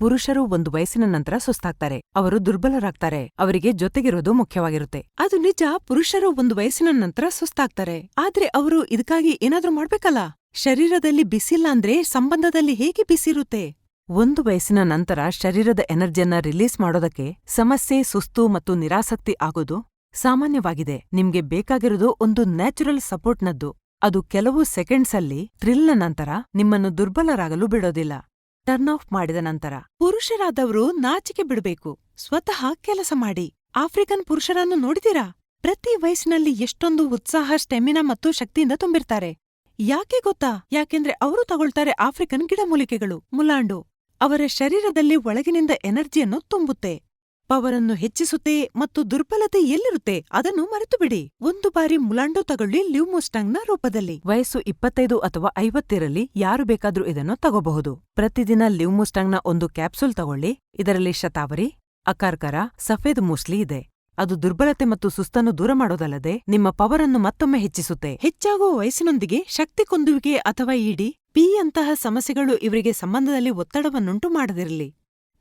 ಪುರುಷರು ಒಂದು ವಯಸ್ಸಿನ ನಂತರ ಸುಸ್ತಾಗ್ತಾರೆ, ಅವರು ದುರ್ಬಲರಾಗ್ತಾರೆ, ಅವರಿಗೆ ಜೊತೆಗಿರೋದು ಮುಖ್ಯವಾಗಿರುತ್ತೆ. ಅದು ನಿಜ, ಪುರುಷರು ಒಂದು ವಯಸ್ಸಿನ ನಂತರ ಸುಸ್ತಾಗ್ತಾರೆ, ಆದ್ರೆ ಅವರು ಇದಕ್ಕಾಗಿ ಏನಾದ್ರೂ ಮಾಡ್ಬೇಕಲ್ಲ. ಶರೀರದಲ್ಲಿ ಬಿಸಿಲ್ಲ ಅಂದ್ರೆ ಸಂಬಂಧದಲ್ಲಿ ಹೇಗೆ ಬಿಸಿರುತ್ತೆ? ಒಂದು ವಯಸ್ಸಿನ ನಂತರ ಶರೀರದ ಎನರ್ಜಿಯನ್ನ ರಿಲೀಸ್ ಮಾಡೋದಕ್ಕೆ ಸಮಸ್ಯೆ, ಸುಸ್ತು ಮತ್ತು ನಿರಾಸಕ್ತಿ ಆಗೋದು ಸಾಮಾನ್ಯವಾಗಿದೆ. ನಿಮ್ಗೆ ಬೇಕಾಗಿರೋದು ಒಂದು ನ್ಯಾಚುರಲ್ ಸಪೋರ್ಟ್ನದ್ದು. ಅದು ಕೆಲವು ಸೆಕೆಂಡ್ಸ್ ಅಲ್ಲಿ ಥ್ರಿಲ್ನ ನಂತರ ನಿಮ್ಮನ್ನು ದುರ್ಬಲರಾಗಲು ಬಿಡೋದಿಲ್ಲ. ಟರ್ನ್ ಆಫ್ ಮಾಡಿದ ನಂತರ ಪುರುಷರಾದವರು ನಾಚಿಕೆ ಬಿಡಬೇಕು. ಸ್ವತಃ ಕೆಲಸ ಮಾಡಿ. ಆಫ್ರಿಕನ್ ಪುರುಷರನ್ನು ನೋಡಿದಿರಾ? ಪ್ರತಿ ವಯಸ್ಸಿನಲ್ಲಿ ಎಷ್ಟೊಂದು ಉತ್ಸಾಹ, ಸ್ಟೆಮಿನಾ ಮತ್ತು ಶಕ್ತಿಯಿಂದ ತುಂಬಿರ್ತಾರೆ. ಯಾಕೆ ಗೊತ್ತಾ? ಯಾಕೆಂದ್ರೆ ಅವರು ತಗೊಳ್ತಾರೆ ಆಫ್ರಿಕನ್ ಗಿಡಮೂಲಿಕೆಗಳು, ಮುಲಾಂಡು. ಅವರ ಶರೀರದಲ್ಲಿ ಒಳಗಿನಿಂದ ಎನರ್ಜಿಯನ್ನು ತುಂಬುತ್ತೆ, ಪವರನ್ನು ಹೆಚ್ಚಿಸುತ್ತೆ ಮತ್ತು ದುರ್ಬಲತೆ ಎಲ್ಲಿರುತ್ತೆ ಅದನ್ನು ಮರೆತುಬಿಡಿ. ಒಂದು ಬಾರಿ ಮುಲಾಂಡು ತಗೊಳ್ಳಿ, ಲ್ಯೂಮುಸ್ಟಾಂಗ್ನ ರೂಪದಲ್ಲಿ. ವಯಸ್ಸು 25 ಅಥವಾ 50 ಇರಲಿ, ಯಾರು ಬೇಕಾದ್ರೂ ಇದನ್ನು ತಗೋಬಹುದು. ಪ್ರತಿದಿನ ಲ್ಯೂಮುಸ್ಟಾಂಗ್ನ ಒಂದು ಕ್ಯಾಪ್ಸೂಲ್ ತಗೊಳ್ಳಿ. ಇದರಲ್ಲಿ ಶತಾವರಿ, ಅಕಾರ್ಕರ, ಸಫೇದ್ ಮೂಸ್ಲಿ ಇದೆ. ಅದು ದುರ್ಬಲತೆ ಮತ್ತು ಸುಸ್ತನ್ನು ದೂರ ಮಾಡೋದಲ್ಲದೆ ನಿಮ್ಮ ಪವರನ್ನು ಮತ್ತೊಮ್ಮೆ ಹೆಚ್ಚಿಸುತ್ತೆ. ಹೆಚ್ಚಾಗುವ ವಯಸ್ಸಿನೊಂದಿಗೆ ಶಕ್ತಿ ಕುಂದುವಿಕೆ ಅಥವಾ ಪಿ-ಯಂತಹ ಸಮಸ್ಯೆಗಳು ಇವರಿಗೆ ಸಂಬಂಧದಲ್ಲಿ ಒತ್ತಡವನ್ನುಂಟು ಮಾಡದಿರಲಿ.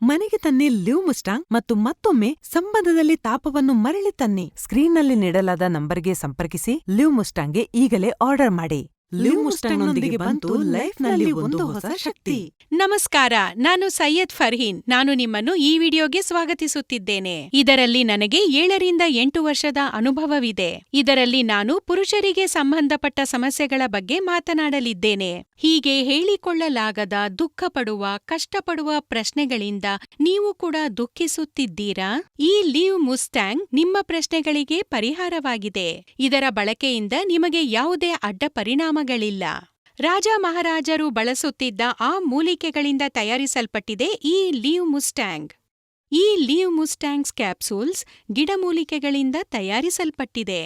ಮನೆಗೆ ತನ್ನಿ ಲ್ಯೂಮುಸ್ಟಾಂಗ್ ಮತ್ತು ಮತ್ತೊಮ್ಮೆ ಸಂಬಂಧದಲ್ಲಿ ತಾಪವನ್ನು ಮರಳಿ ತನ್ನಿ. ಸ್ಕ್ರೀನ್ನಲ್ಲಿ ನೀಡಲಾದ ನಂಬರ್ಗೆ ಸಂಪರ್ಕಿಸಿ. ಲ್ಯೂಮುಸ್ಟಾಂಗ್ಗೆ ಈಗಲೇ ಆರ್ಡರ್ ಮಾಡಿ. ಲ್ಯೂಮುಸ್ಟಾಂಗ್ನೊಂದಿಗೆ ಬಂತು ಲೈಫ್ನಲ್ಲಿ ಒಂದು ಹೊಸ ಶಕ್ತಿ. ನಮಸ್ಕಾರ, ನಾನು ಸೈಯದ್ ಫರ್ಹೀನ್. ನಾನು ನಿಮ್ಮನ್ನು ಈ ವಿಡಿಯೋಗೆ ಸ್ವಾಗತಿಸುತ್ತಿದ್ದೇನೆ. ಇದರಲ್ಲಿ ನನಗೆ 7 ರಿಂದ 8 ವರ್ಷದ ಅನುಭವವಿದೆ. ಇದರಲ್ಲಿ ನಾನು ಪುರುಷರಿಗೆ ಸಂಬಂಧಪಟ್ಟ ಸಮಸ್ಯೆಗಳ ಬಗ್ಗೆ ಮಾತನಾಡಲಿದ್ದೇನೆ. ಹೀಗೆ ಹೇಳಿಕೊಳ್ಳಲಾಗದ, ದುಃಖಪಡುವ, ಕಷ್ಟಪಡುವ ಪ್ರಶ್ನೆಗಳಿಂದ ನೀವು ಕೂಡ ದುಃಖಿಸುತ್ತಿದ್ದೀರಾ? ಈ ಲ್ಯೂಮುಸ್ಟಾಂಗ್ ನಿಮ್ಮ ಪ್ರಶ್ನೆಗಳಿಗೆ ಪರಿಹಾರವಾಗಿದೆ. ಇದರ ಬಳಕೆಯಿಂದ ನಿಮಗೆ ಯಾವುದೇ ಅಡ್ಡ ಪರಿಣಾಮಗಳಿಲ್ಲ. ರಾಜ ಮಹಾರಾಜರು ಬಳಸುತ್ತಿದ್ದ ಆ ಮೂಲಿಕೆಗಳಿಂದ ತಯಾರಿಸಲ್ಪಟ್ಟಿದೆ ಈ ಲ್ಯೂಮುಸ್ಟಾಂಗ್. ಈ ಲ್ಯೂಮುಸ್ಟಾಂಗ್ಸ್ ಕ್ಯಾಪ್ಸೂಲ್ಸ್ ಗಿಡಮೂಲಿಕೆಗಳಿಂದ ತಯಾರಿಸಲ್ಪಟ್ಟಿದೆ.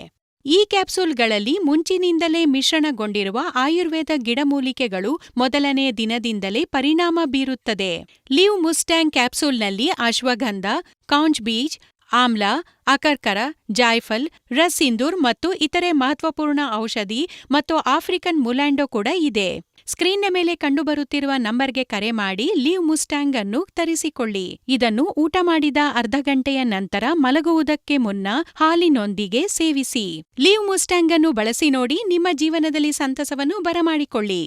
ಈ ಕ್ಯಾಪ್ಸೂಲ್ಗಳಲ್ಲಿ ಮುಂಚಿನಿಂದಲೇ ಮಿಶ್ರಣಗೊಂಡಿರುವ ಆಯುರ್ವೇದ ಗಿಡಮೂಲಿಕೆಗಳು ಮೊದಲನೇ ದಿನದಿಂದಲೇ ಪರಿಣಾಮ ಬೀರುತ್ತದೆ. ಲ್ಯೂಮುಸ್ಟಾಂಗ್ ಕ್ಯಾಪ್ಸೂಲ್ನಲ್ಲಿ ಅಶ್ವಗಂಧ, ಕೌಂಜ್ ಬೀಜ್, ಆಮ್ಲ, ಅಕರ್ಕರ, ಜಾಯ್ಫಲ್, ರಸ್ಸಿಂದೂರ್ ಮತ್ತು ಇತರೆ ಮಹತ್ವಪೂರ್ಣ ಔಷಧಿ ಮತ್ತು ಆಫ್ರಿಕನ್ ಮುಲಾಂಡೋ ಕೂಡ ಇದೆ. ಸ್ಕ್ರೀನ್ನ ಮೇಲೆ ಕಂಡುಬರುತ್ತಿರುವ ನಂಬರ್ಗೆ ಕರೆ ಮಾಡಿ ಲ್ಯೂಮುಸ್ಟಾಂಗ್ ಅನ್ನು ತರಿಸಿಕೊಳ್ಳಿ. ಇದನ್ನು ಊಟ ಮಾಡಿದ ಅರ್ಧ ಗಂಟೆಯ ನಂತರ ಮಲಗುವುದಕ್ಕೆ ಮುನ್ನ ಹಾಲಿನೊಂದಿಗೆ ಸೇವಿಸಿ. ಲ್ಯೂಮುಸ್ಟಾಂಗ್ ಅನ್ನು ಬಳಸಿ ನೋಡಿ, ನಿಮ್ಮ ಜೀವನದಲ್ಲಿ ಸಂತಸವನ್ನು ಬರಮಾಡಿಕೊಳ್ಳಿ.